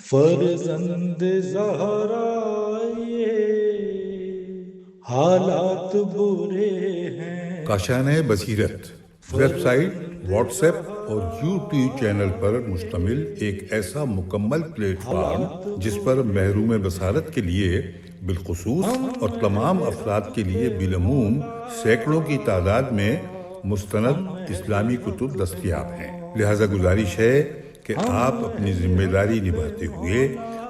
فرزند زہرا یہ حالات برے ہیں۔ کاشانِ بصیرت ویب سائٹ، واٹس ایپ اور یوٹیوب چینل پر مشتمل ایک ایسا مکمل پلیٹ فارم جس پر محروم بصارت کے لیے بالخصوص اور تمام افراد کے لیے بالعموم سینکڑوں کی تعداد میں مستند اسلامی کتب دستیاب ہیں۔ لہذا گزارش ہے کہ آپ اپنی ذمہ داری نبھاتے ہوئے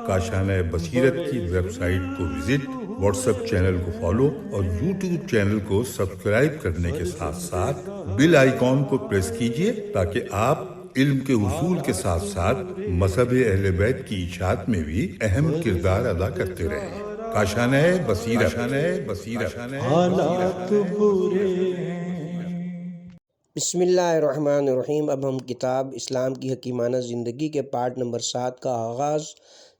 کاشانۂ بصیرت کی ویب سائٹ کو وزٹ، واٹس ایپ چینل کو فالو اور یوٹیوب چینل کو سبسکرائب کرنے کے ساتھ ساتھ بیل آئیکن کو پریس کیجیے تاکہ آپ علم کے حصول کے ساتھ ساتھ مذہب اہل بیت کی اشاعت میں بھی اہم کردار ادا کرتے رہیں۔ کاشانۂ بصیرت حالات برے ہیں۔ بسم اللہ الرحمن الرحیم۔ اب ہم کتاب اسلام کی حکیمانہ زندگی کے پارٹ نمبر 7 کا آغاز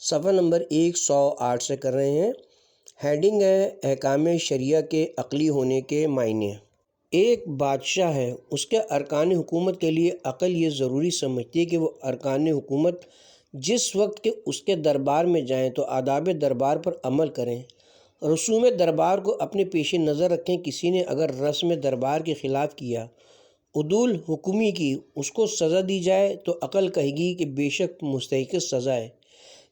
صفحہ نمبر 108 سے کر رہے ہیں۔ ہیڈنگ ہے احکام شریعہ کے عقلی ہونے کے معنی۔ ایک بادشاہ ہے، اس کے ارکان حکومت کے لیے عقل یہ ضروری سمجھتی ہے کہ وہ ارکان حکومت جس وقت کے اس کے دربار میں جائیں تو آداب دربار پر عمل کریں، رسوم دربار کو اپنے پیش نظر رکھیں۔ کسی نے اگر رسم دربار کے خلاف کیا، عدول حکومی کی، اس کو سزا دی جائے تو عقل کہے گی کہ بے شک مستحق سزا ہے،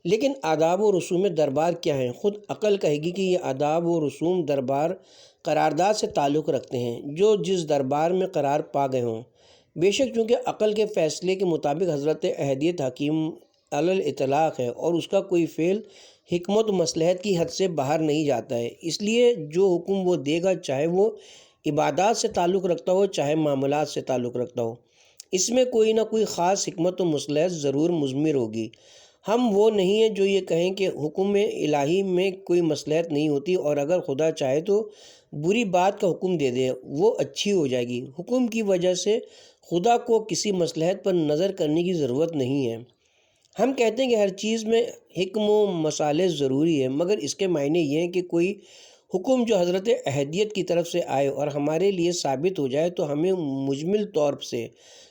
لیکن آداب و رسوم دربار کیا ہیں؟ خود عقل کہے گی کہ یہ آداب و رسوم دربار قرارداد سے تعلق رکھتے ہیں جو جس دربار میں قرار پا گئے ہوں۔ بے شک چونکہ عقل کے فیصلے کے مطابق حضرت احدیت حکیم علی الاطلاق ہے اور اس کا کوئی فعل حکمت و مصلحت کی حد سے باہر نہیں جاتا ہے، اس لیے جو حکم وہ دے گا چاہے وہ عبادات سے تعلق رکھتا ہو چاہے معاملات سے تعلق رکھتا ہو، اس میں کوئی نہ کوئی خاص حکمت و مصلحت ضرور مضمر ہوگی۔ ہم وہ نہیں ہیں جو یہ کہیں کہ حکم الہی میں کوئی مصلحت نہیں ہوتی اور اگر خدا چاہے تو بری بات کا حکم دے دے، وہ اچھی ہو جائے گی۔ حکم کی وجہ سے خدا کو کسی مصلحت پر نظر کرنے کی ضرورت نہیں ہے۔ ہم کہتے ہیں کہ ہر چیز میں حکم و مصالح ضروری ہے، مگر اس کے معنی یہ ہیں کہ کوئی حکم جو حضرت احدیت کی طرف سے آئے اور ہمارے لیے ثابت ہو جائے تو ہمیں مجمل طور سے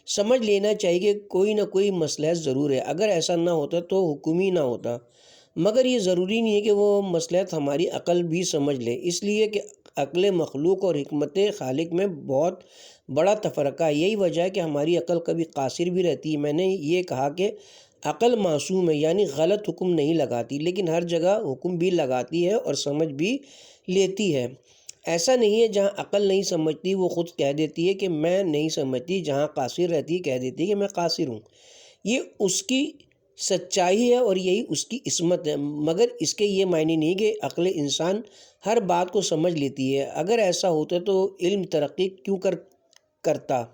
سمجھ لینا چاہیے کہ کوئی نہ کوئی مصلحت ضرور ہے۔ اگر ایسا نہ ہوتا تو حکم ہی نہ ہوتا، مگر یہ ضروری نہیں ہے کہ وہ مصلحت ہماری عقل بھی سمجھ لے، اس لیے کہ عقل مخلوق اور حکمت خالق میں بہت بڑا تفرقہ ہے۔ یہی وجہ ہے کہ ہماری عقل کبھی قاصر بھی رہتی ہے۔ میں نے یہ کہا کہ عقل معصوم ہے، یعنی غلط حکم نہیں لگاتی، لیکن ہر جگہ حکم بھی لگاتی ہے اور سمجھ بھی لیتی ہے۔ ایسا نہیں ہے جہاں عقل نہیں سمجھتی وہ خود کہہ دیتی ہے کہ میں نہیں سمجھتی، جہاں قاصر رہتی کہہ دیتی ہے کہ میں قاصر ہوں۔ یہ اس کی سچائی ہے اور یہی اس کی عصمت ہے، مگر اس کے یہ معنی نہیں کہ عقل انسان ہر بات کو سمجھ لیتی ہے۔ اگر ایسا ہوتا تو علم ترقی کیوں کرتا؟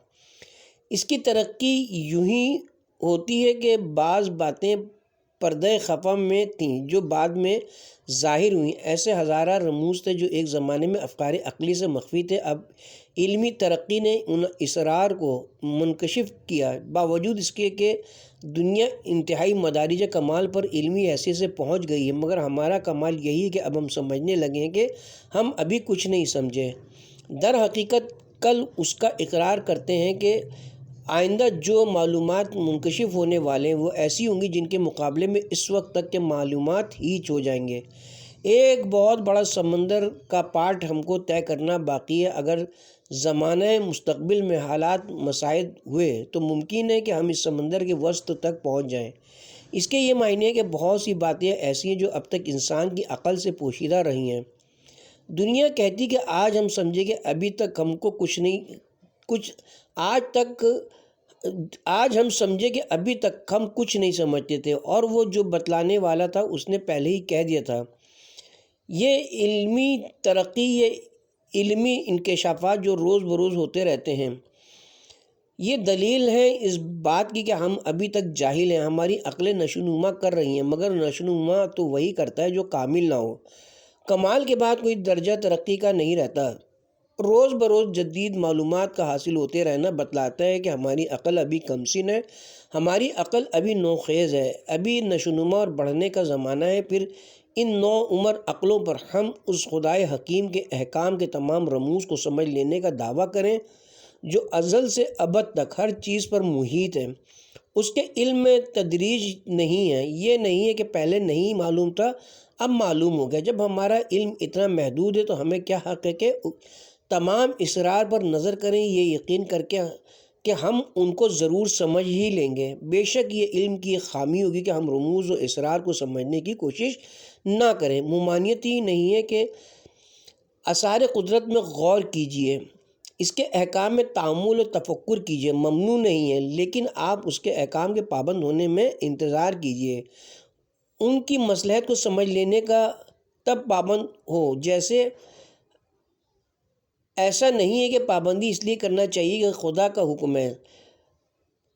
اس کی ترقی یوں ہی ہوتی ہے کہ بعض باتیں پردہ خفا میں تھیں جو بعد میں ظاہر ہوئیں۔ ایسے ہزارہ رموز تھے جو ایک زمانے میں افکار عقلی سے مخفی تھے، اب علمی ترقی نے ان اسرار کو منکشف کیا۔ باوجود اس کے کہ دنیا انتہائی مدارج کمال پر علمی حیثیت سے پہنچ گئی ہے، مگر ہمارا کمال یہی ہے کہ اب ہم سمجھنے لگے ہیں کہ ہم ابھی کچھ نہیں سمجھے۔ در حقیقت کل اس کا اقرار کرتے ہیں کہ آئندہ جو معلومات منکشف ہونے والے ہیں وہ ایسی ہوں گی جن کے مقابلے میں اس وقت تک کے معلومات ہیچ ہو جائیں گے۔ ایک بہت بڑا سمندر کا پارٹ ہم کو طے کرنا باقی ہے۔ اگر زمانہ مستقبل میں حالات مساعد ہوئے تو ممکن ہے کہ ہم اس سمندر کے وسط تک پہنچ جائیں۔ اس کے یہ معنی ہے کہ بہت سی باتیں ایسی ہیں جو اب تک انسان کی عقل سے پوشیدہ رہی ہیں۔ دنیا کہتی کہ آج ہم سمجھے کہ ابھی تک ہم کو آج ہم سمجھے کہ ابھی تک ہم کچھ نہیں سمجھتے تھے، اور وہ جو بتلانے والا تھا اس نے پہلے ہی کہہ دیا تھا۔ یہ علمی ترقی، یہ علمی انکشافات جو روز بروز ہوتے رہتے ہیں، یہ دلیل ہے اس بات کی کہ ہم ابھی تک جاہل ہیں۔ ہماری عقلیں نشوونما کر رہی ہیں، مگر نشوونما تو وہی کرتا ہے جو کامل نہ ہو۔ کمال کے بعد کوئی درجہ ترقی کا نہیں رہتا۔ روز بروز جدید معلومات کا حاصل ہوتے رہنا بتلاتا ہے کہ ہماری عقل ابھی کم سن ہے، ہماری عقل ابھی نوخیز ہے، ابھی نشوونما اور بڑھنے کا زمانہ ہے۔ پھر ان نو عمر عقلوں پر ہم اس خدائے حکیم کے احکام کے تمام رموز کو سمجھ لینے کا دعویٰ کریں جو ازل سے ابد تک ہر چیز پر محیط ہے۔ اس کے علم میں تدریج نہیں ہے، یہ نہیں ہے کہ پہلے نہیں معلوم تھا اب معلوم ہو گیا۔ جب ہمارا علم اتنا محدود ہے تو ہمیں کیا حق ہے کہ تمام اسرار پر نظر کریں، یہ یقین کر کے کہ ہم ان کو ضرور سمجھ ہی لیں گے۔ بے شک یہ علم کی ایک خامی ہوگی کہ ہم رموز و اسرار کو سمجھنے کی کوشش نہ کریں۔ ممانعت ہی نہیں ہے کہ آثار قدرت میں غور کیجئے، اس کے احکام میں تأمل و تفکر کیجئے، ممنوع نہیں ہے، لیکن آپ اس کے احکام کے پابند ہونے میں انتظار کیجئے، ان کی مصلحت کو سمجھ لینے کا تب پابند ہو۔ جیسے ایسا نہیں ہے کہ پابندی اس لیے کرنا چاہیے کہ خدا کا حکم ہے،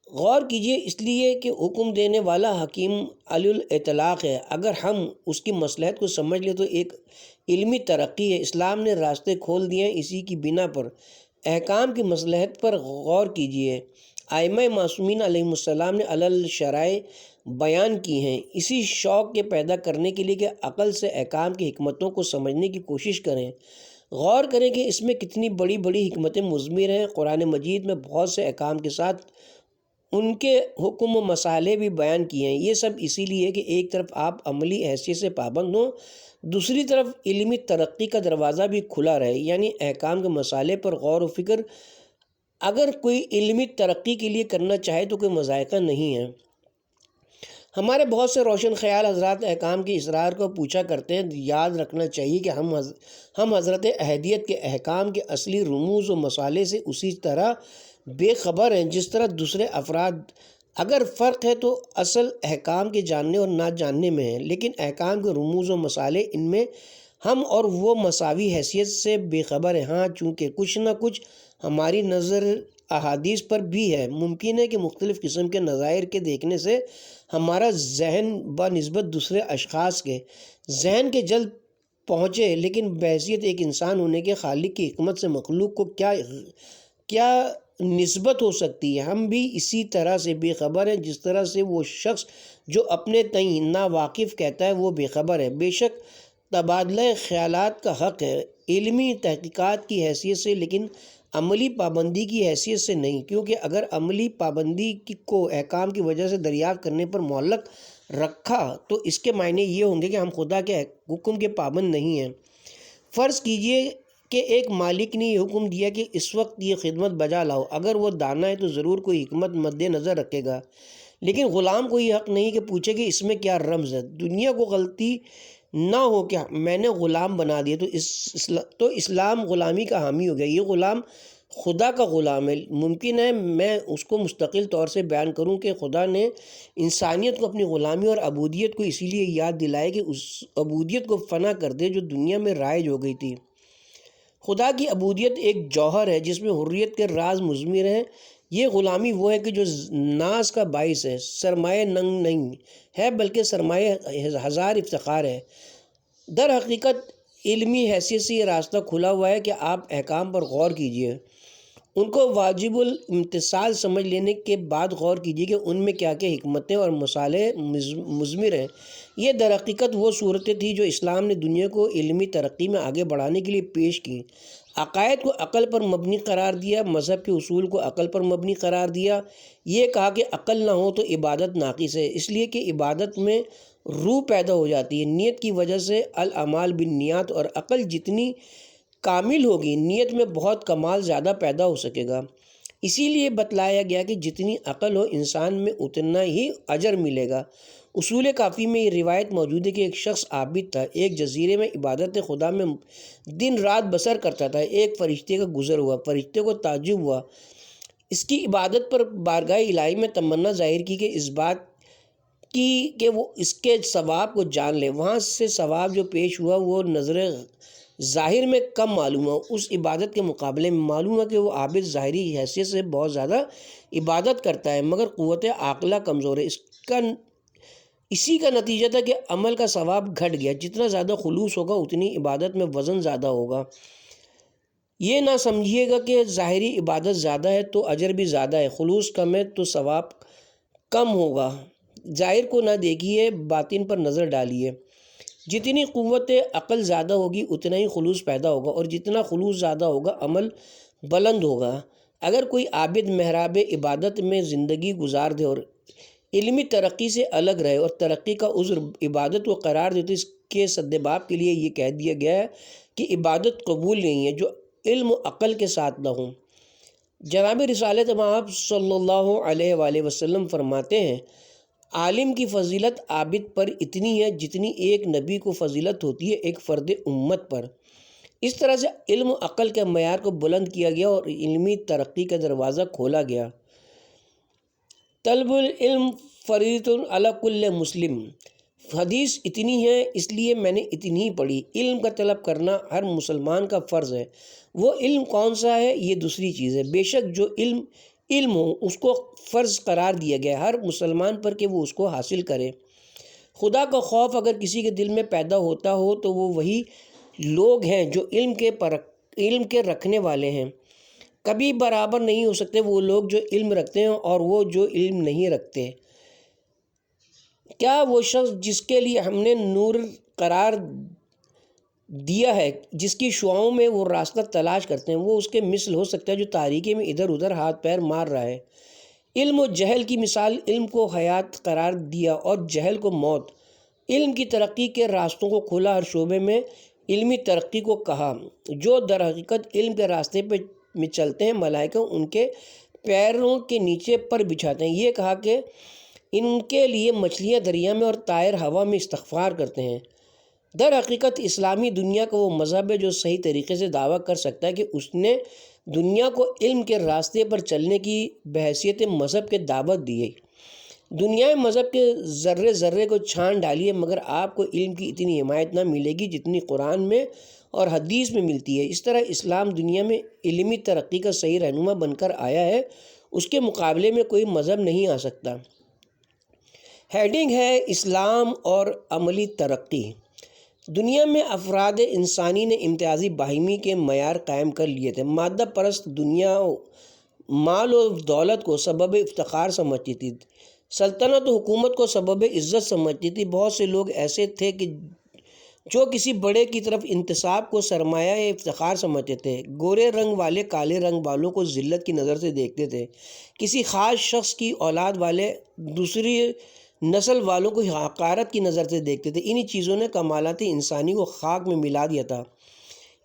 غور کیجئے اس لیے کہ حکم دینے والا حکیم علی الاطلاق ہے۔ اگر ہم اس کی مصلحت کو سمجھ لیں تو ایک علمی ترقی ہے۔ اسلام نے راستے کھول دیے ہیں، اسی کی بنا پر احکام کی مصلحت پر غور کیجئے۔ ائمہ معصومین علیہم السلام نے علل شرائع بیان کی ہیں، اسی شوق کے پیدا کرنے کے لیے کہ عقل سے احکام کی حکمتوں کو سمجھنے کی کوشش کریں۔ غور کریں کہ اس میں کتنی بڑی بڑی حکمتیں مضمر ہیں۔ قرآن مجید میں بہت سے احکام کے ساتھ ان کے حکم و مسائل بھی بیان کیے ہیں۔ یہ سب اسی لیے کہ ایک طرف آپ عملی حیثیت سے پابند ہوں، دوسری طرف علمی ترقی کا دروازہ بھی کھلا رہے، یعنی احکام کے مسائل پر غور و فکر اگر کوئی علمی ترقی کے لیے کرنا چاہے تو کوئی مذائقہ نہیں ہے۔ ہمارے بہت سے روشن خیال حضرات احکام کے اسرار کو پوچھا کرتے ہیں۔ یاد رکھنا چاہیے کہ ہم حضرت احدیت کے احکام کے اصلی رموز و مسائل سے اسی طرح بے خبر ہیں جس طرح دوسرے افراد۔ اگر فرق ہے تو اصل احکام کے جاننے اور نہ جاننے میں ہے، لیکن احکام کے رموز و مسائل ان میں ہم اور وہ مساوی حیثیت سے بے خبر ہیں۔ ہاں، چونکہ کچھ نہ کچھ ہماری نظر احادیث پر بھی ہے، ممکن ہے کہ مختلف قسم کے نظائر کے دیکھنے سے ہمارا ذہن بنسبت دوسرے اشخاص کے ذہن کے جلد پہنچے، لیکن بحیثیت ایک انسان ہونے کے خالق کی حکمت سے مخلوق کو کیا نسبت ہو سکتی ہے؟ ہم بھی اسی طرح سے بے خبر ہیں جس طرح سے وہ شخص جو اپنے تئیں نا واقف کہتا ہے وہ بے خبر ہے۔ بے شک تبادلہ خیالات کا حق ہے، علمی تحقیقات کی حیثیت سے، لیکن عملی پابندی کی حیثیت سے نہیں، کیونکہ اگر عملی پابندی کو احکام کی وجہ سے دریافت کرنے پر معلق رکھا تو اس کے معنی یہ ہوں گے کہ ہم خدا کے حکم کے پابند نہیں ہیں۔ فرض کیجئے کہ ایک مالک نے یہ حکم دیا کہ اس وقت یہ خدمت بجا لاؤ، اگر وہ دانا ہے تو ضرور کوئی حکمت مد نظر رکھے گا، لیکن غلام کو یہ حق نہیں کہ پوچھے کہ اس میں کیا رمز ہے۔ دنیا کو غلطی نہ ہو کہ میں نے غلام بنا دیا تو اسلام غلامی کا حامی ہو گیا، یہ غلام خدا کا غلام ہے۔ ممکن ہے میں اس کو مستقل طور سے بیان کروں کہ خدا نے انسانیت کو اپنی غلامی اور عبودیت کو اسی لیے یاد دلائے کہ اس عبودیت کو فنا کر دے جو دنیا میں رائج ہو گئی تھی۔ خدا کی عبودیت ایک جوہر ہے جس میں حریت کے راز مضمر ہیں۔ یہ غلامی وہ ہے کہ جو ناز کا باعث ہے، سرمایہ ننگ نہیں ہے بلکہ سرمایہ ہزار افتخار ہے۔ در حقیقت علمی حیثیت سے یہ راستہ کھلا ہوا ہے کہ آپ احکام پر غور کیجئے، ان کو واجب الامتثال سمجھ لینے کے بعد غور کیجئے کہ ان میں کیا کیا حکمتیں اور مصالح مضمر ہیں۔ یہ در حقیقت وہ صورتیں تھیں جو اسلام نے دنیا کو علمی ترقی میں آگے بڑھانے کے لیے پیش کی۔ عقائد کو عقل پر مبنی قرار دیا، مذہب کے اصول کو عقل پر مبنی قرار دیا، یہ کہا کہ عقل نہ ہو تو عبادت ناقص ہے، اس لیے کہ عبادت میں روح پیدا ہو جاتی ہے نیت کی وجہ سے۔ الاعمال بالنیات، اور عقل جتنی کامل ہوگی نیت میں بہت کمال زیادہ پیدا ہو سکے گا۔ اسی لیے بتلایا گیا کہ جتنی عقل ہو انسان میں اتنا ہی اجر ملے گا۔ اصول کافی میں یہ روایت موجود ہے کہ ایک شخص عابد تھا، ایک جزیرے میں عبادت خدا میں دن رات بسر کرتا تھا۔ ایک فرشتے کا گزر ہوا، فرشتے کو تعجب ہوا، اس کی عبادت پر بارگاہ الہی میں تمنا ظاہر کی کہ اس بات کی کہ وہ اس کے ثواب کو جان لے۔ وہاں سے ثواب جو پیش ہوا وہ نظر ظاہر میں کم معلوم ہوا، اس عبادت کے مقابلے میں معلوم ہوا کہ وہ عابد ظاہری حیثیت سے بہت زیادہ عبادت کرتا ہے مگر قوت عاقلہ کمزور ہے۔ اسی کا نتیجہ تھا کہ عمل کا ثواب گھٹ گیا، جتنا زیادہ خلوص ہوگا اتنی عبادت میں وزن زیادہ ہوگا۔ یہ نہ سمجھیے گا کہ ظاہری عبادت زیادہ ہے تو اجر بھی زیادہ ہے، خلوص کم ہے تو ثواب کم ہوگا۔ ظاہر کو نہ دیکھیے، باطن پر نظر ڈالیے۔ جتنی قوت عقل زیادہ ہوگی اتنا ہی خلوص پیدا ہوگا، اور جتنا خلوص زیادہ ہوگا عمل بلند ہوگا۔ اگر کوئی عابد محراب عبادت میں زندگی گزار دے اور علمی ترقی سے الگ رہے اور ترقی کا عذر عبادت کو قرار دے تو اس کے سدباب کے لیے یہ کہہ دیا گیا ہے کہ عبادت قبول نہیں ہے جو علم و عقل کے ساتھ نہ ہوں۔ جناب رسالت مآب صلی اللہ علیہ وآلہ وسلم فرماتے ہیں عالم کی فضیلت عابد پر اتنی ہے جتنی ایک نبی کو فضیلت ہوتی ہے ایک فرد امت پر۔ اس طرح سے علم و عقل کے معیار کو بلند کیا گیا اور علمی ترقی کا دروازہ کھولا گیا۔ طلب العلم فریضۃ علی کل مسلم، حدیث اتنی ہے اس لیے میں نے اتنی ہی پڑھی۔ علم کا طلب کرنا ہر مسلمان کا فرض ہے۔ وہ علم کون سا ہے یہ دوسری چیز ہے۔ بے شک جو علم ہو اس کو فرض قرار دیا گیا ہے ہر مسلمان پر کہ وہ اس کو حاصل کرے۔ خدا کا خوف اگر کسی کے دل میں پیدا ہوتا ہو تو وہ وہی لوگ ہیں جو علم کے رکھنے والے ہیں۔ کبھی برابر نہیں ہو سکتے وہ لوگ جو علم رکھتے ہیں اور وہ جو علم نہیں رکھتے۔ کیا وہ شخص جس کے لیے ہم نے نور قرار دیا ہے جس کی شعاؤں میں وہ راستہ تلاش کرتے ہیں وہ اس کے مثل ہو سکتا ہے جو تاریکی میں ادھر ادھر ہاتھ پیر مار رہا ہے؟ علم و جہل کی مثال، علم کو حیات قرار دیا اور جہل کو موت۔ علم کی ترقی کے راستوں کو کھولا، ہر شعبے میں علمی ترقی کو کہا۔ جو در حقیقت علم کے راستے میں چلتے ہیں ملائکہ ان کے پیروں کے نیچے پر بچھاتے ہیں۔ یہ کہا کہ ان کے لیے مچھلیاں دریا میں اور طائر ہوا میں استغفار کرتے ہیں۔ در حقیقت اسلامی دنیا کا وہ مذہب ہے جو صحیح طریقے سے دعویٰ کر سکتا ہے کہ اس نے دنیا کو علم کے راستے پر چلنے کی بحیثیت مذہب کے دعوت دی ہے۔ دنیا مذہب کے ذرے ذرے کو چھان ڈالیے مگر آپ کو علم کی اتنی حمایت نہ ملے گی جتنی قرآن میں اور حدیث میں ملتی ہے۔ اس طرح اسلام دنیا میں علمی ترقی کا صحیح رہنما بن کر آیا ہے، اس کے مقابلے میں کوئی مذہب نہیں آ سکتا۔ ہیڈنگ ہے اسلام اور عملی ترقی۔ دنیا میں افراد انسانی نے امتیازی باہمی کے معیار قائم کر لیے تھے۔ مادہ پرست دنیا مال و دولت کو سبب افتخار سمجھتی تھی، سلطنت و حکومت کو سبب عزت سمجھتی تھی۔ بہت سے لوگ ایسے تھے کہ جو کسی بڑے کی طرف انتساب کو سرمایہ افتخار سمجھتے تھے۔ گورے رنگ والے کالے رنگ والوں کو ذلت کی نظر سے دیکھتے تھے، کسی خاص شخص کی اولاد والے دوسری نسل والوں کو حقارت کی نظر سے دیکھتے تھے۔ انہی چیزوں نے کمالات انسانی کو خاک میں ملا دیا تھا،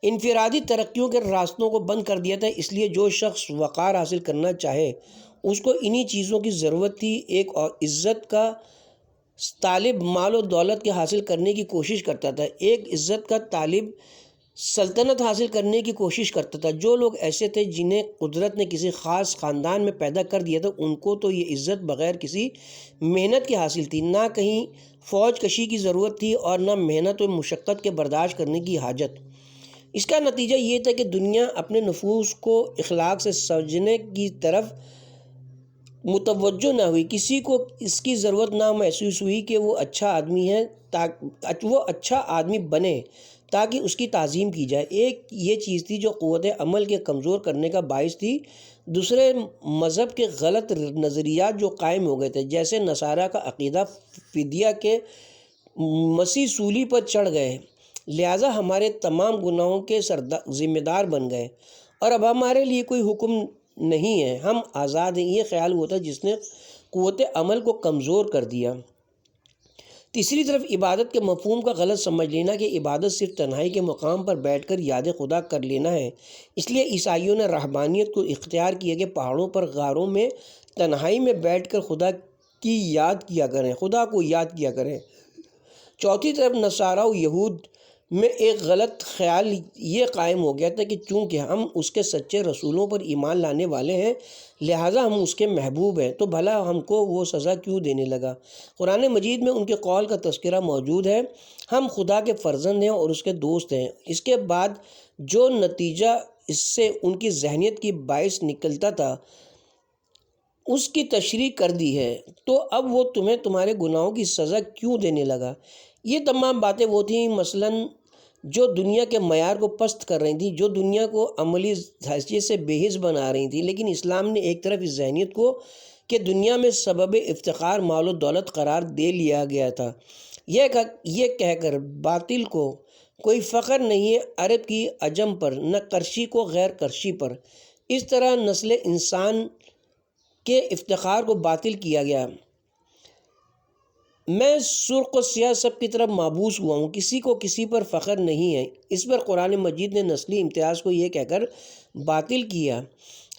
انفرادی ترقیوں کے راستوں کو بند کر دیا تھا۔ اس لیے جو شخص وقار حاصل کرنا چاہے اس کو انہی چیزوں کی ضرورت تھی۔ ایک اور عزت کا طالب مال و دولت کے حاصل کرنے کی کوشش کرتا تھا، ایک عزت کا طالب سلطنت حاصل کرنے کی کوشش کرتا تھا۔ جو لوگ ایسے تھے جنہیں قدرت نے کسی خاص خاندان میں پیدا کر دیا تھا ان کو تو یہ عزت بغیر کسی محنت کے حاصل تھی، نہ کہیں فوج کشی کی ضرورت تھی اور نہ محنت و مشقت کے برداشت کرنے کی حاجت۔ اس کا نتیجہ یہ تھا کہ دنیا اپنے نفوس کو اخلاق سے سمجھنے کی طرف متوجہ نہ ہوئی، کسی کو اس کی ضرورت نہ محسوس ہوئی کہ وہ اچھا آدمی ہے وہ اچھا آدمی بنے تاکہ اس کی تعظیم کی جائے۔ ایک یہ چیز تھی جو قوت عمل کے کمزور کرنے کا باعث تھی۔ دوسرے مذہب کے غلط نظریات جو قائم ہو گئے تھے، جیسے نصارہ کا عقیدہ فدیہ کے مسیح سولی پر چڑھ گئے، لہٰذا ہمارے تمام گناہوں کے ذمہ دار بن گئے اور اب ہمارے لیے کوئی حکم نہیں ہے، ہم آزاد ہیں۔ یہ خیال ہوا تھا جس نے قوت عمل کو کمزور کر دیا۔ تیسری طرف عبادت کے مفہوم کا غلط سمجھ لینا کہ عبادت صرف تنہائی کے مقام پر بیٹھ کر یاد خدا کر لینا ہے۔ اس لیے عیسائیوں نے رہبانیت کو اختیار کیا کہ پہاڑوں پر غاروں میں تنہائی میں بیٹھ کر خدا کو یاد کیا کریں۔ چوتھی طرف نصارہ و یہود میں ایک غلط خیال یہ قائم ہو گیا تھا کہ چونکہ ہم اس کے سچے رسولوں پر ایمان لانے والے ہیں لہٰذا ہم اس کے محبوب ہیں، تو بھلا ہم کو وہ سزا کیوں دینے لگا؟ قرآن مجید میں ان کے قول کا تذکرہ موجود ہے، ہم خدا کے فرزند ہیں اور اس کے دوست ہیں۔ اس کے بعد جو نتیجہ اس سے ان کی ذہنیت کی باعث نکلتا تھا اس کی تشریح کر دی ہے، تو اب وہ تمہیں تمہارے گناہوں کی سزا کیوں دینے لگا؟ یہ تمام باتیں وہ تھیں مثلاً جو دنیا کے معیار کو پست کر رہی تھیں، جو دنیا کو عملی حیثیت سے بے حس بنا رہی تھیں۔ لیکن اسلام نے ایک طرف اس ذہنیت کو کہ دنیا میں سبب افتخار مال و دولت قرار دے لیا گیا تھا، یہ کہہ کر باطل کو کوئی فخر نہیں ہے عرب کی عجم پر، نہ کرشی کو غیر کرشی پر، اس طرح نسل انسان کے افتخار کو باطل کیا گیا۔ میں سرخ و سیاہ سب کی طرف مابوس ہوا ہوں، کسی کو کسی پر فخر نہیں ہے۔ اس پر قرآن مجید نے نسلی امتیاز کو یہ کہہ کر باطل کیا،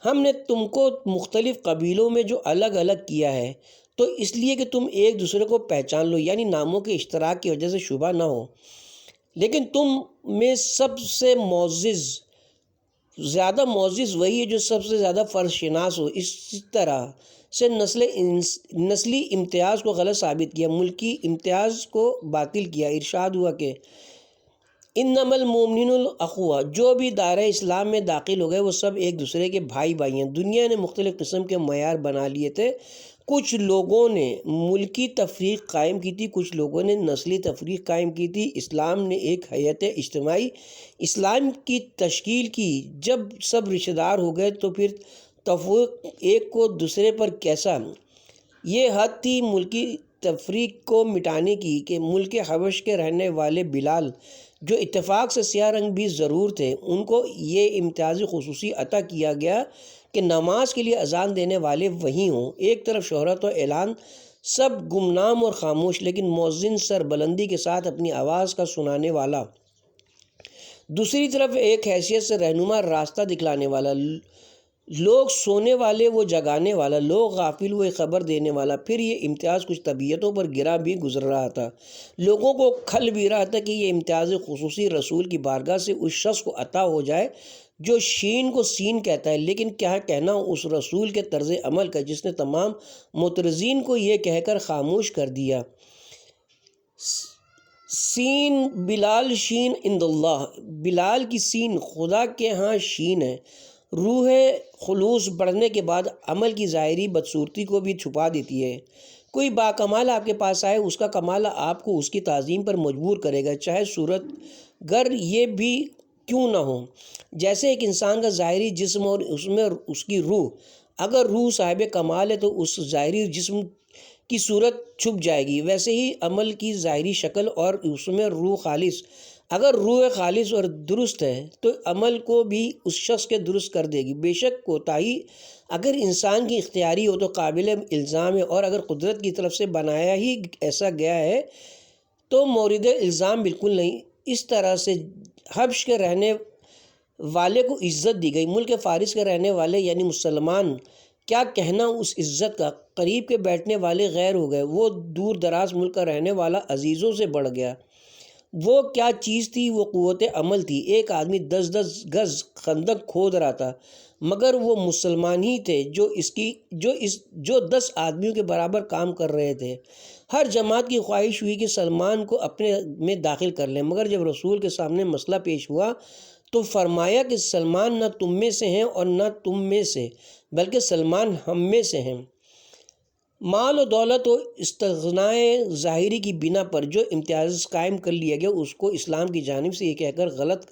ہم نے تم کو مختلف قبیلوں میں جو الگ الگ کیا ہے تو اس لیے کہ تم ایک دوسرے کو پہچان لو، یعنی ناموں کے اشتراک کی وجہ سے شبہ نہ ہو، لیکن تم میں سب سے زیادہ معزز وہی ہے جو سب سے زیادہ فرض شناس ہو۔ اس طرح سے نسلی امتیاز کو غلط ثابت کیا، ملکی امتیاز کو باطل کیا۔ ارشاد ہوا کہ انما المؤمنون الاخوہ، جو بھی دائرہ اسلام میں داخل ہو گئے وہ سب ایک دوسرے کے بھائی ہیں۔ دنیا نے مختلف قسم کے معیار بنا لیے تھے، کچھ لوگوں نے ملکی تفریق قائم کی تھی، کچھ لوگوں نے نسلی تفریق قائم کی تھی۔ اسلام نے ایک ہیئت اجتماعی اسلام کی تشکیل کی، جب سب رشتہ دار ہو گئے تو پھر تفریق ایک کو دوسرے پر کیسا؟ یہ حد تھی ملکی تفریق کو مٹانے کی کہ ملک حبش کے رہنے والے بلال، جو اتفاق سے سیاہ رنگ بھی ضرور تھے، ان کو یہ امتیازی خصوصی عطا کیا گیا کہ نماز کے لیے اذان دینے والے وہی ہوں۔ ایک طرف شہرت و اعلان، سب گمنام اور خاموش، لیکن مؤذن سر بلندی کے ساتھ اپنی آواز کا سنانے والا، دوسری طرف ایک حیثیت سے رہنما، راستہ دکھلانے والا، لوگ سونے والے وہ جگانے والا، لوگ غافل وہ خبر دینے والا۔ پھر یہ امتیاز کچھ طبیعتوں پر گرا بھی گزر رہا تھا، لوگوں کو کھل بھی رہا تھا کہ یہ امتیاز خصوصی رسول کی بارگاہ سے اس شخص کو عطا ہو جائے جو شین کو سین کہتا ہے، لیکن کیا کہنا اس رسول کے طرز عمل کا جس نے تمام معترضین کو یہ کہہ کر خاموش کر دیا، سین بلال شین عند اللہ، بلال کی سین خدا کے ہاں شین ہے۔ روح خلوص بڑھنے کے بعد عمل کی ظاہری بدصورتی کو بھی چھپا دیتی ہے۔ کوئی باکمال آپ کے پاس آئے، اس کا کمال آپ کو اس کی تعظیم پر مجبور کرے گا، چاہے صورت گر یہ بھی کیوں نہ ہو۔ جیسے ایک انسان کا ظاہری جسم اور اس میں اس کی روح، اگر روح صاحب کمال ہے تو اس ظاہری جسم کی صورت چھپ جائے گی، ویسے ہی عمل کی ظاہری شکل اور اس میں روح خالص، اگر روح خالص اور درست ہے تو عمل کو بھی اس شخص کے درست کر دے گی۔ بے شک کوتاہی اگر انسان کی اختیاری ہو تو قابل الزام ہے، اور اگر قدرت کی طرف سے بنایا ہی ایسا گیا ہے تو مورد الزام بالکل نہیں۔ اس طرح سے حبش کے رہنے والے کو عزت دی گئی، ملک فارس کے رہنے والے یعنی مسلمان، کیا کہنا اس عزت کا؟ قریب کے بیٹھنے والے غیر ہو گئے، وہ دور دراز ملک کا رہنے والا عزیزوں سے بڑھ گیا۔ وہ کیا چیز تھی؟ وہ قوت عمل تھی۔ ایک آدمی 10 گز خندق کھود رہا تھا، مگر وہ مسلمان ہی تھے جو 10 آدمیوں کے برابر کام کر رہے تھے۔ ہر جماعت کی خواہش ہوئی کہ سلمان کو اپنے میں داخل کر لیں، مگر جب رسول کے سامنے مسئلہ پیش ہوا تو فرمایا کہ سلمان نہ تم میں سے ہیں اور نہ تم میں سے، بلکہ سلمان ہم میں سے ہیں۔ مال و دولت و استغنائے ظاہری کی بنا پر جو امتیاز قائم کر لیا گیا اس کو اسلام کی جانب سے یہ کہہ کر غلط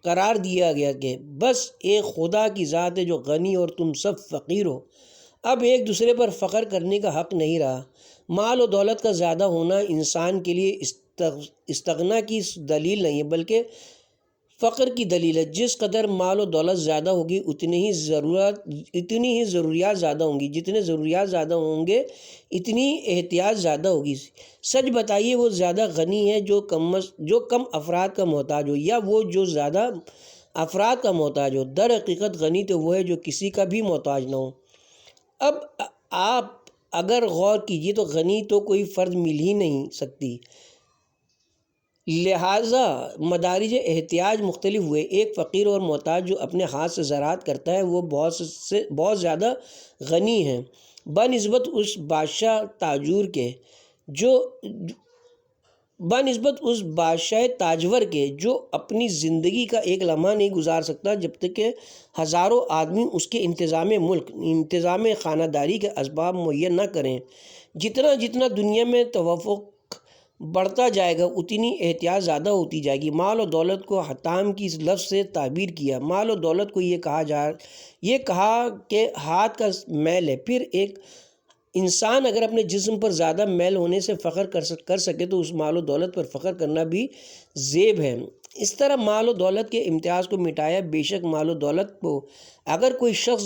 قرار دیا گیا کہ بس ایک خدا کی ذات ہے جو غنی اور تم سب فقیر ہو۔ اب ایک دوسرے پر فخر کرنے کا حق نہیں رہا۔ مال و دولت کا زیادہ ہونا انسان کے لیے استغنا کی دلیل نہیں ہے بلکہ فقر کی دلیل ہے۔ جس قدر مال و دولت زیادہ ہوگی اتنی ہی ضروریات زیادہ ہوں گی، جتنے ضروریات زیادہ ہوں گے اتنی احتیاج زیادہ ہوگی۔ سچ بتائیے وہ زیادہ غنی ہے جو کم افراد کا محتاج ہو، یا وہ جو زیادہ افراد کا محتاج ہو؟ در حقیقت غنی تو وہ ہے جو کسی کا بھی محتاج نہ ہو۔ اب آپ اگر غور کیجیے تو غنی تو کوئی فرد مل ہی نہیں سکتی، لہٰذا مدارج احتیاج مختلف ہوئے۔ ایک فقیر اور محتاج جو اپنے ہاتھ سے زراعت کرتا ہے وہ بہت زیادہ غنی ہے بنسبت اس بادشاہ تاجور کے جو اپنی زندگی کا ایک لمحہ نہیں گزار سکتا جب تک کہ ہزاروں آدمی اس کے انتظام خانہ داری کے اسباب مہیا نہ کریں۔ جتنا دنیا میں توافق بڑھتا جائے گا اتنی احتیاط زیادہ ہوتی جائے گی۔ مال و دولت کو حطام کی لفظ سے تعبیر کیا۔ مال و دولت کو یہ کہا کہ ہاتھ کا میل ہے۔ پھر ایک انسان اگر اپنے جسم پر زیادہ میل ہونے سے فخر کر سکے تو اس مال و دولت پر فخر کرنا بھی زیب ہے۔ اس طرح مال و دولت کے امتیاز کو مٹایا۔ بے شک مال و دولت کو اگر کوئی شخص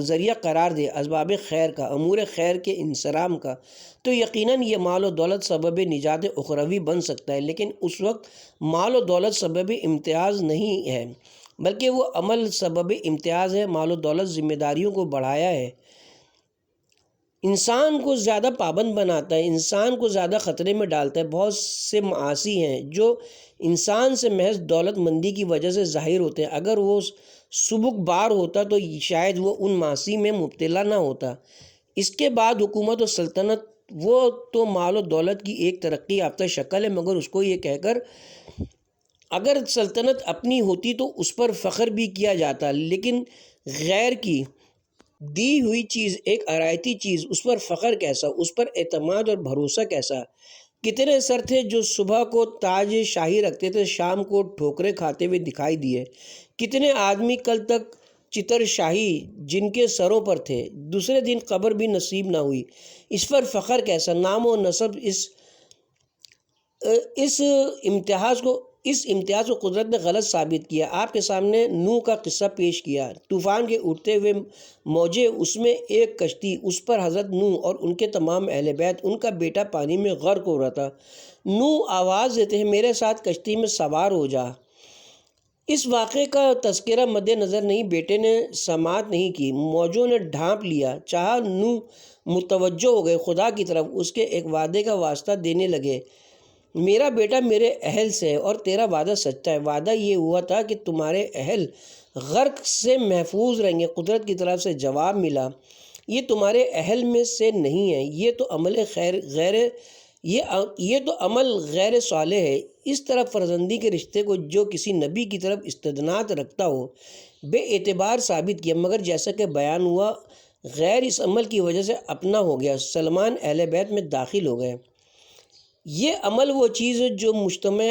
ذریعہ قرار دے اسباب خیر کا، امور خیر کے انصرام کا، تو یقیناً یہ مال و دولت سبب نجات اخروی بن سکتا ہے، لیکن اس وقت مال و دولت سبب امتیاز نہیں ہے، بلکہ وہ عمل سبب امتیاز ہے۔ مال و دولت ذمہ داریوں کو بڑھایا ہے، انسان کو زیادہ پابند بناتا ہے، انسان کو زیادہ خطرے میں ڈالتا ہے۔ بہت سے معاصی ہیں جو انسان سے محض دولت مندی کی وجہ سے ظاہر ہوتے ہیں، اگر وہ سبک بار ہوتا تو شاید وہ ان معاصی میں مبتلا نہ ہوتا۔ اس کے بعد حکومت و سلطنت، وہ تو مال و دولت کی ایک ترقی یافتہ شکل ہے، مگر اس کو یہ کہہ کر اگر سلطنت اپنی ہوتی تو اس پر فخر بھی کیا جاتا، لیکن غیر کی دی ہوئی چیز، ایک آرائتی چیز، اس پر فخر کیسا، اس پر اعتماد اور بھروسہ کیسا؟ کتنے سر تھے جو صبح کو تاج شاہی رکھتے تھے، شام کو ٹھوکریں کھاتے ہوئے دکھائی دیے۔ کتنے آدمی کل تک چتر شاہی جن کے سروں پر تھے، دوسرے دن قبر بھی نصیب نہ ہوئی، اس پر فخر کیسا؟ نام و نسب اس امتیاز کو قدرت نے غلط ثابت کیا۔ آپ کے سامنے نوح کا قصہ پیش کیا، طوفان کے اٹھتے ہوئے موجیں، اس میں ایک کشتی، اس پر حضرت نوح اور ان کے تمام اہل بیت، ان کا بیٹا پانی میں غرق ہو رہا تھا۔ نوح آواز دیتے ہیں، میرے ساتھ کشتی میں سوار ہو جا۔ اس واقعے کا تذکرہ مد نظر نہیں، بیٹے نے سماعت نہیں کی، موجوں نے ڈھانپ لیا، چاہا نوح متوجہ ہو گئے خدا کی طرف، اس کے ایک وعدے کا واسطہ دینے لگے، میرا بیٹا میرے اہل سے ہے اور تیرا وعدہ سچا ہے، وعدہ یہ ہوا تھا کہ تمہارے اہل غرق سے محفوظ رہیں گے۔ قدرت کی طرف سے جواب ملا، یہ تمہارے اہل میں سے نہیں ہے، یہ تو عمل غیر صالح ہے۔ اس طرح فرزندی کے رشتے کو جو کسی نبی کی طرف استدنات رکھتا ہو بے اعتبار ثابت کیا، مگر جیسا کہ بیان ہوا غیر اس عمل کی وجہ سے اپنا ہو گیا، سلمان اہل بیت میں داخل ہو گئے۔ یہ عمل وہ چیز ہے جو مجتمع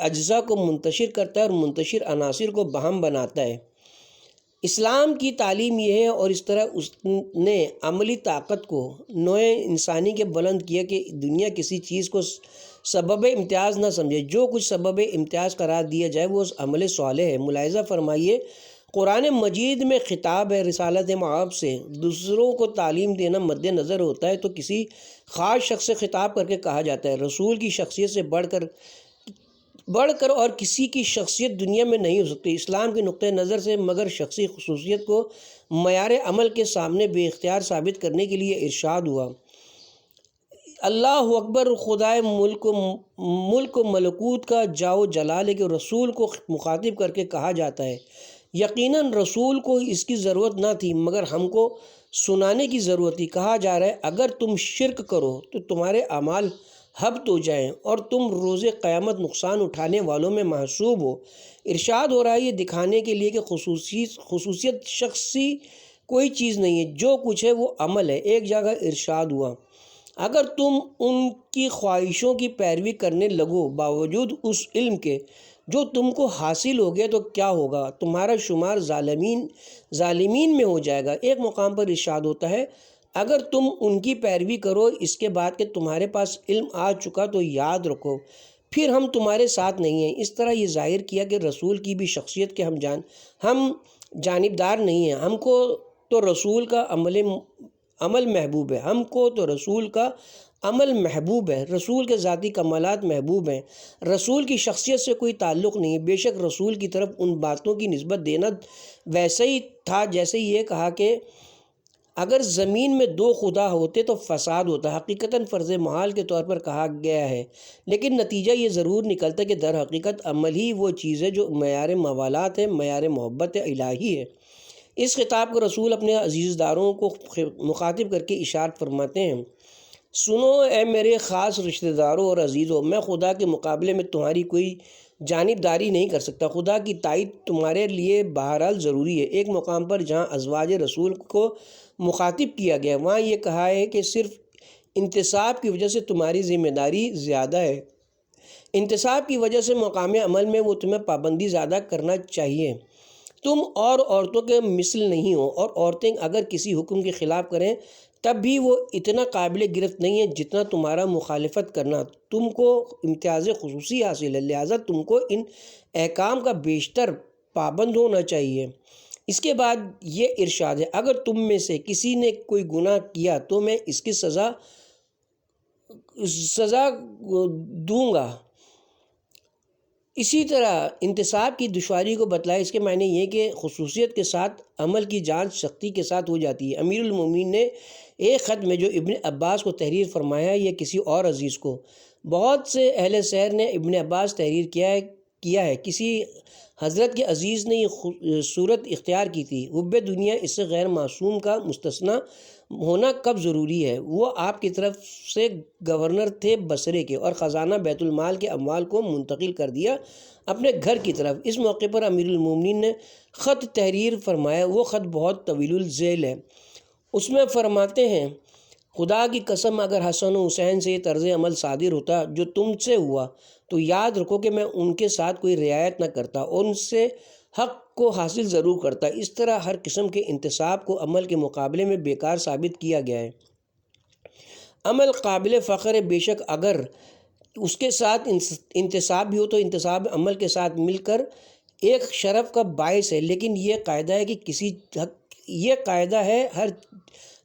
اجزاء کو منتشر کرتا ہے اور منتشر عناصر کو باہم بناتا ہے۔ اسلام کی تعلیم یہ ہے، اور اس طرح اس نے عملی طاقت کو نوع انسانی کے بلند کیا کہ دنیا کسی چیز کو سبب امتیاز نہ سمجھے، جو کچھ سبب امتیاز قرار دیا جائے وہ عمل صالح ہے۔ ملاحظہ فرمائیے، قرآن مجید میں خطاب ہے رسالت مآب سے، دوسروں کو تعلیم دینا مد نظر ہوتا ہے تو کسی خاص شخص سے خطاب کر کے کہا جاتا ہے۔ رسول کی شخصیت سے بڑھ کر اور کسی کی شخصیت دنیا میں نہیں ہو سکتی اسلام کے نقطۂ نظر سے، مگر شخصی خصوصیت کو معیار عمل کے سامنے بے اختیار ثابت کرنے کے لیے ارشاد ہوا، اللہ اکبر، خدائے ملک و ملکوت کا جاؤ جلال ہے کہ رسول کو مخاطب کر کے کہا جاتا ہے، یقیناً رسول کو اس کی ضرورت نہ تھی مگر ہم کو سنانے کی ضرورت تھی۔ کہا جا رہا ہے اگر تم شرک کرو تو تمہارے اعمال حبط ہو جائیں اور تم روز قیامت نقصان اٹھانے والوں میں محسوب ہو۔ ارشاد ہو رہا ہے یہ دکھانے کے لیے کہ خصوصیت شخصی کوئی چیز نہیں ہے، جو کچھ ہے وہ عمل ہے۔ ایک جگہ ارشاد ہوا، اگر تم ان کی خواہشوں کی پیروی کرنے لگو باوجود اس علم کے جو تم کو حاصل ہو گیا تو کیا ہوگا، تمہارا شمار ظالمین میں ہو جائے گا۔ ایک مقام پر ارشاد ہوتا ہے اگر تم ان کی پیروی کرو اس کے بعد کہ تمہارے پاس علم آ چکا تو یاد رکھو پھر ہم تمہارے ساتھ نہیں ہیں۔ اس طرح یہ ظاہر کیا کہ رسول کی بھی شخصیت کے ہم جانبدار نہیں ہیں، ہم کو تو رسول کا عمل محبوب ہے، محبوب ہے، رسول کے ذاتی کمالات محبوب ہیں، رسول کی شخصیت سے کوئی تعلق نہیں ہے۔ بے شک رسول کی طرف ان باتوں کی نسبت دینا ویسے ہی تھا جیسے یہ کہا کہ اگر زمین میں دو خدا ہوتے تو فساد ہوتا، حقیقتاً فرض محال کے طور پر کہا گیا ہے، لیکن نتیجہ یہ ضرور نکلتا ہے کہ در حقیقت عمل ہی وہ چیز ہے جو معیار موالات ہے، معیار محبت الہی ہے۔ اس خطاب کو رسول اپنے عزیز داروں کو مخاطب کر کے ارشاد فرماتے ہیں، سنو اے میرے خاص رشتہ داروں اور عزیزوں، میں خدا کے مقابلے میں تمہاری کوئی جانبداری نہیں کر سکتا، خدا کی تائید تمہارے لیے بہرحال ضروری ہے۔ ایک مقام پر جہاں ازواج رسول کو مخاطب کیا گیا وہاں یہ کہا ہے کہ صرف انتصاب کی وجہ سے تمہاری ذمہ داری زیادہ ہے، انتصاب کی وجہ سے مقام عمل میں وہ تمہیں پابندی زیادہ کرنا چاہیے، تم اور عورتوں کے مثل نہیں ہو، اور عورتیں اگر کسی حکم کے خلاف کریں تب بھی وہ اتنا قابل گرفت نہیں ہے جتنا تمہارا مخالفت کرنا۔ تم کو امتیاز خصوصی حاصل ہے، لہٰذا تم کو ان احکام کا بیشتر پابند ہونا چاہیے۔ اس کے بعد یہ ارشاد ہے، اگر تم میں سے کسی نے کوئی گناہ کیا تو میں اس کی سزا دوں گا۔ اسی طرح انتصاب کی دشواری کو بتلایا۔ اس کے معنی یہ کہ خصوصیت کے ساتھ عمل کی جانچ سختی کے ساتھ ہو جاتی ہے۔ امیر المومنین نے ایک خط میں جو ابن عباس کو تحریر فرمایا یا کسی اور عزیز کو، بہت سے اہل سیر نے ابن عباس تحریر کیا ہے، کسی حضرت کے عزیز نے یہ صورت اختیار کی تھی، حب دنیا اس سے غیر معصوم کا مستثنی ہونا کب ضروری ہے؟ وہ آپ کی طرف سے گورنر تھے بصرے کے، اور خزانہ بیت المال کے اموال کو منتقل کر دیا اپنے گھر کی طرف۔ اس موقع پر امیر المومنین نے خط تحریر فرمایا۔ وہ خط بہت طویل الذیل ہے۔ اس میں فرماتے ہیں، خدا کی قسم اگر حسن و حسین سے یہ طرز عمل صادر ہوتا جو تم سے ہوا تو یاد رکھو کہ میں ان کے ساتھ کوئی رعایت نہ کرتا اور ان سے حق کو حاصل ضرور کرتا۔ اس طرح ہر قسم کے انتصاب کو عمل کے مقابلے میں بیکار ثابت کیا گیا ہے۔ عمل قابل فخر ہے، بے شک اگر اس کے ساتھ انتصاب بھی ہو تو انتصاب عمل کے ساتھ مل کر ایک شرف کا باعث ہے، لیکن یہ قاعدہ ہے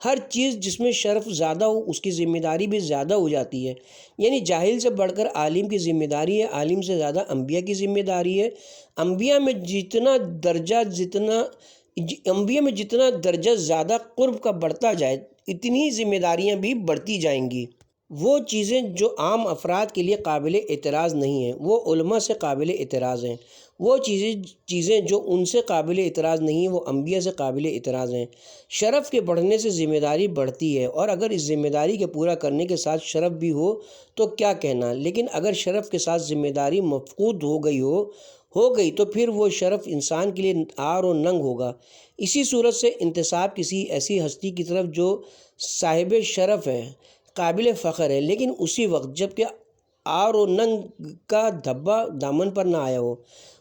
ہر چیز جس میں شرف زیادہ ہو اس کی ذمہ داری بھی زیادہ ہو جاتی ہے۔ یعنی جاہل سے بڑھ کر عالم کی ذمہ داری ہے، عالم سے زیادہ انبیاء کی ذمہ داری ہے۔ انبیاء میں جتنا درجہ زیادہ قرب کا بڑھتا جائے اتنی ذمہ داریاں بھی بڑھتی جائیں گی۔ وہ چیزیں جو عام افراد کے لیے قابل اعتراض نہیں ہیں وہ علماء سے قابل اعتراض ہیں، وہ چیزیں جو ان سے قابل اعتراض نہیں ہیں وہ انبیاء سے قابل اعتراض ہیں۔ شرف کے بڑھنے سے ذمہ داری بڑھتی ہے، اور اگر اس ذمہ داری کے پورا کرنے کے ساتھ شرف بھی ہو تو کیا کہنا، لیکن اگر شرف کے ساتھ ذمہ داری مفقود ہو گئی تو پھر وہ شرف انسان کے لیے عار و ننگ ہوگا۔ اسی صورت سے انتصاب کسی ایسی ہستی کی طرف جو صاحب شرف ہے، قابل فخر ہے، لیکن اسی وقت جب کہ عار و ننگ کا دھبا دامن پر نہ آیا ہو۔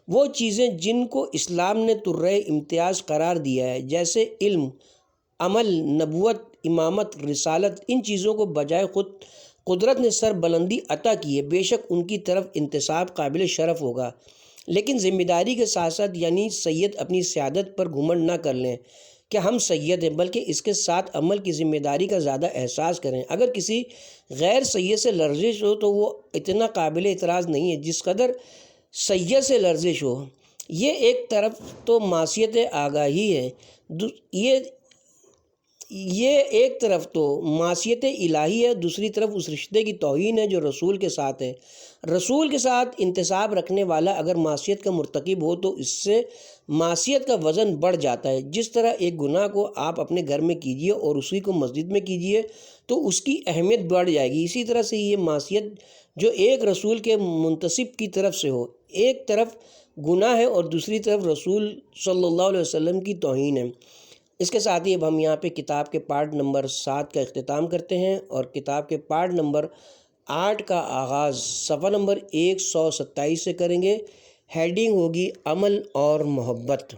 وہ چیزیں جن کو اسلام نے طرح امتیاز قرار دیا ہے، جیسے علم، عمل، نبوت، امامت، رسالت، ان چیزوں کو بجائے خود قدرت نے سر بلندی عطا کی ہے، بے شک ان کی طرف انتصاب قابل شرف ہوگا، لیکن ذمہ داری کے ساتھ ساتھ یعنی سید اپنی سیادت پر گھمنڈ نہ کر لیں کہ ہم سید ہیں، بلکہ اس کے ساتھ عمل کی ذمہ داری کا زیادہ احساس کریں۔ اگر کسی غیر سید سے لرزش ہو تو وہ اتنا قابل اعتراض نہیں ہے جس قدر سید سے لرزش ہو۔ یہ ایک طرف تو معصیت آگاہی ہے، یہ ایک طرف تو معصیت الہی ہے، دوسری طرف اس رشتے کی توہین ہے جو رسول کے ساتھ ہے۔ رسول کے ساتھ انتصاب رکھنے والا اگر معصیت کا مرتکب ہو تو اس سے معصیت کا وزن بڑھ جاتا ہے۔ جس طرح ایک گناہ کو آپ اپنے گھر میں کیجئے اور اسی کو مسجد میں کیجئے تو اس کی اہمیت بڑھ جائے گی، اسی طرح سے یہ معصیت جو ایک رسول کے منتصب کی طرف سے ہو، ایک طرف گناہ ہے اور دوسری طرف رسول صلی اللہ علیہ وسلم کی توہین ہے۔ اس کے ساتھ ہی اب ہم یہاں پہ کتاب کے پارٹ نمبر 7 کا اختتام کرتے ہیں، اور کتاب کے پارٹ نمبر 8 کا آغاز صفحہ نمبر 127 سے کریں گے۔ ہیڈنگ ہوگی عمل اور محبت۔